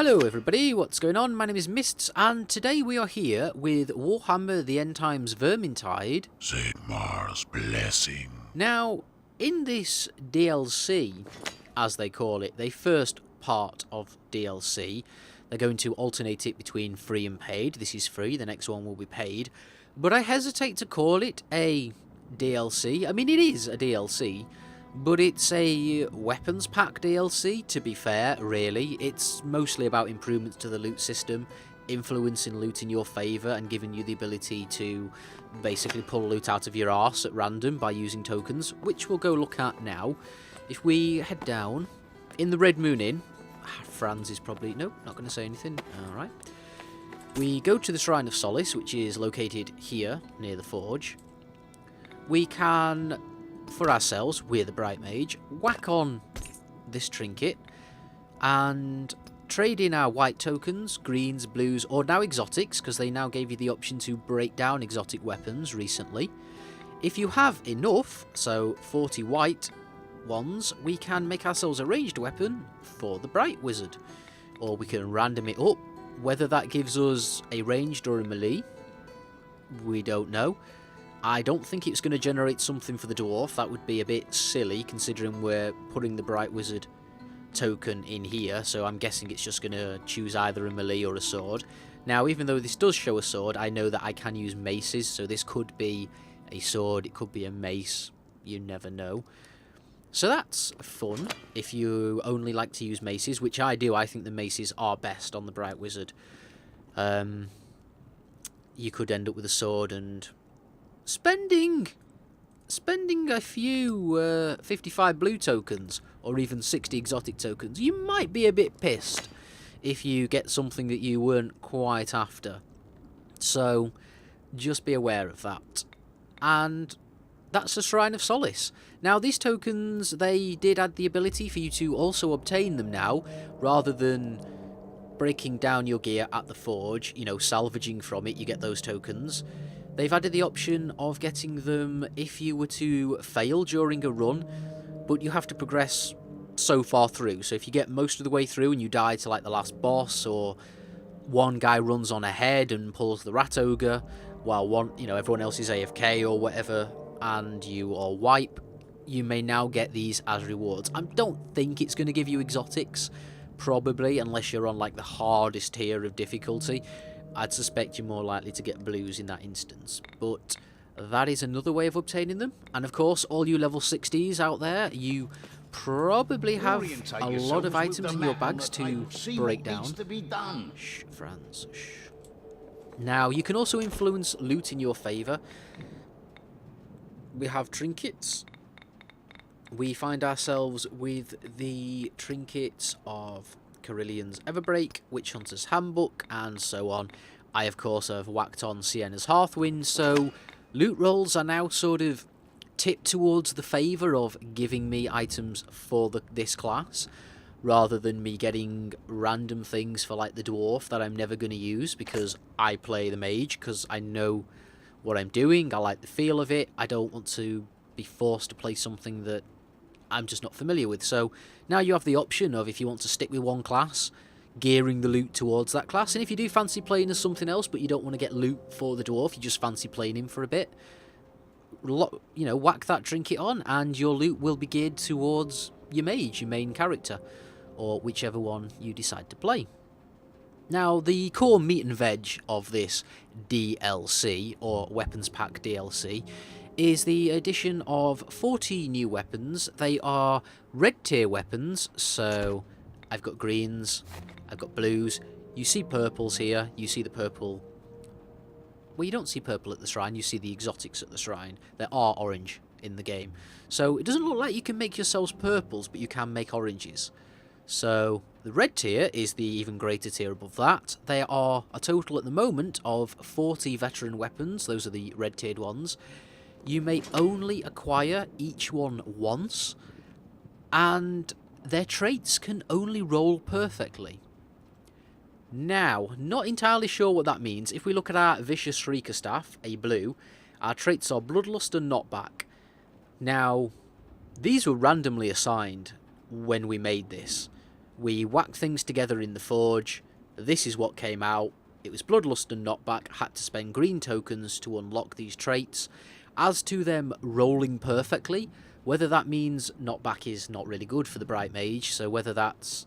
Hello everybody, what's going on? My name is Mists, and today we are here with Warhammer the End Times Vermintide Sigmar's Blessing. Now, in this DLC, as they call it, the first part of DLC, they're going to alternate it between free and paid. This is free, the next one will be paid. But I hesitate to call it a DLC. I mean, it is a DLC, but it's a weapons pack DLC, to be fair, really. It's mostly about improvements to the loot system, influencing loot in your favour, and giving you the ability to basically pull loot out of your arse at random by using tokens, which we'll go look at now. If we head down, in the Red Moon Inn, Franz is probably... Nope, not going to say anything. Alright. We go to the Shrine of Solace, which is located here, near the Forge. We can... for ourselves, we're the Bright Mage, whack on this trinket and trade in our white tokens, greens, blues, or now exotics, because they now gave you the option to break down exotic weapons recently. If you have enough, so 40 white ones, we can make ourselves a ranged weapon for the Bright Wizard, or we can random it up. Whether that gives us a ranged or a melee, we don't know. I don't think it's going to generate something for the dwarf. That would be a bit silly, considering we're putting the Bright Wizard token in here, so I'm guessing it's just going to choose either a melee or a sword. Now, even though this does show a sword, I know that I can use maces, so this could be a sword, it could be a mace, you never know. So that's fun, if you only like to use maces, which I do. I think the maces are best on the Bright Wizard. You could end up with a sword and... Spending a few 55 blue tokens, or even 60 exotic tokens, you might be a bit pissed if you get something that you weren't quite after. So, just be aware of that. And that's the Shrine of Solace. Now, these tokens, they did add the ability for you to also obtain them now, rather than breaking down your gear at the forge, you know, salvaging from it, you get those tokens. They've added the option of getting them if you were to fail during a run, but you have to progress so far through. So if you get most of the way through and you die to like the last boss, or one guy runs on ahead and pulls the rat ogre while everyone else is AFK or whatever, and you all wipe, you may now get these as rewards. I don't think it's going to give you exotics, probably, unless you're on like the hardest tier of difficulty. I'd suspect you're more likely to get blues in that instance, but that is another way of obtaining them. And of course, all you level 60s out there, you probably have a lot of items in your bags to break down. Shh, Franz, shh. Now, you can also influence loot in your favour. We have trinkets. We find ourselves with the trinkets of Carillian's Everbreak, Witch Hunter's Handbook, and so on. I, of course, have whacked on Sienna's Hearthwind, so loot rolls are now sort of tipped towards the favour of giving me items for this class, rather than me getting random things for, like, the dwarf that I'm never going to use, because I play the mage, because I know what I'm doing, I like the feel of it, I don't want to be forced to play something that I'm just not familiar with. So now you have the option of, if you want to stick with one class, gearing the loot towards that class, and if you do fancy playing as something else but you don't want to get loot for the dwarf, you just fancy playing him for a bit, whack that trinket on and your loot will be geared towards your mage, your main character, or whichever one you decide to play. Now, the core meat and veg of this DLC, or Weapons Pack DLC, is the addition of 40 new weapons. They are red tier weapons, so I've got greens, I've got blues. You see purples here, you see the purple. Well, you don't see purple at the shrine, you see the exotics at the shrine. There are orange in the game. So it doesn't look like you can make yourselves purples, but you can make oranges. So the red tier is the even greater tier above that. There are a total at the moment of 40 veteran weapons. Those are the red tiered ones. You may only acquire each one once, and their traits can only roll perfectly. Now, not entirely sure what that means. If we look at our Vicious Shrieker Staff, a blue, our traits are Bloodlust and Knockback. Now, these were randomly assigned when we made this. We whacked things together in the forge. This is what came out. It was Bloodlust and Knockback. Had to spend green tokens to unlock these traits. As to them rolling perfectly, whether that means Knockback is not really good for the Bright Mage, so whether that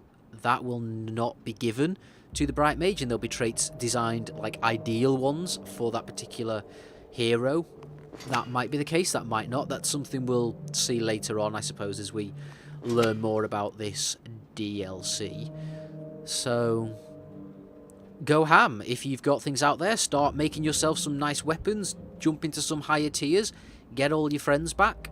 will not be given to the Bright Mage and there'll be traits designed like ideal ones for that particular hero. That might be the case, that might not. That's something we'll see later on, I suppose, as we learn more about this DLC. So go ham. If you've got things out there, start making yourself some nice weapons, jump into some higher tiers, get all your friends back.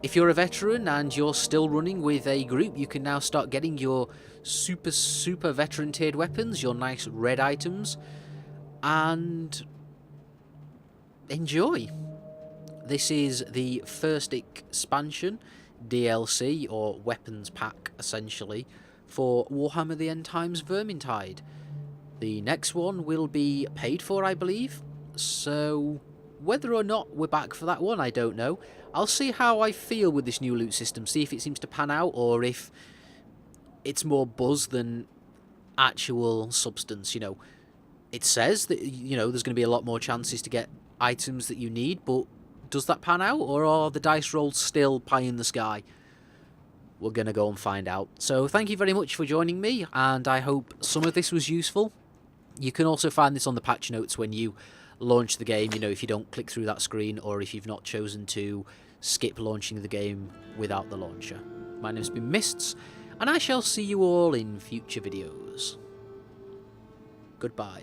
If you're a veteran and you're still running with a group, you can now start getting your super veteran tiered weapons, your nice red items, and enjoy. This is the first expansion, DLC, or weapons pack, essentially, for Warhammer the End Times Vermintide. The next one will be paid for, I believe, so whether or not we're back for that one, I don't know. I'll see how I feel with this new loot system, see if it seems to pan out, or if it's more buzz than actual substance. You know, it says that, you know, there's going to be a lot more chances to get items that you need, but does that pan out, or are the dice rolls still pie in the sky? We're going to go and find out. So thank you very much for joining me, and I hope some of this was useful. You can also find this on the patch notes when you launch the game, you know, if you don't click through that screen, or if you've not chosen to skip launching the game without the launcher. My name's been Mists, and I shall see you all in future videos. Goodbye.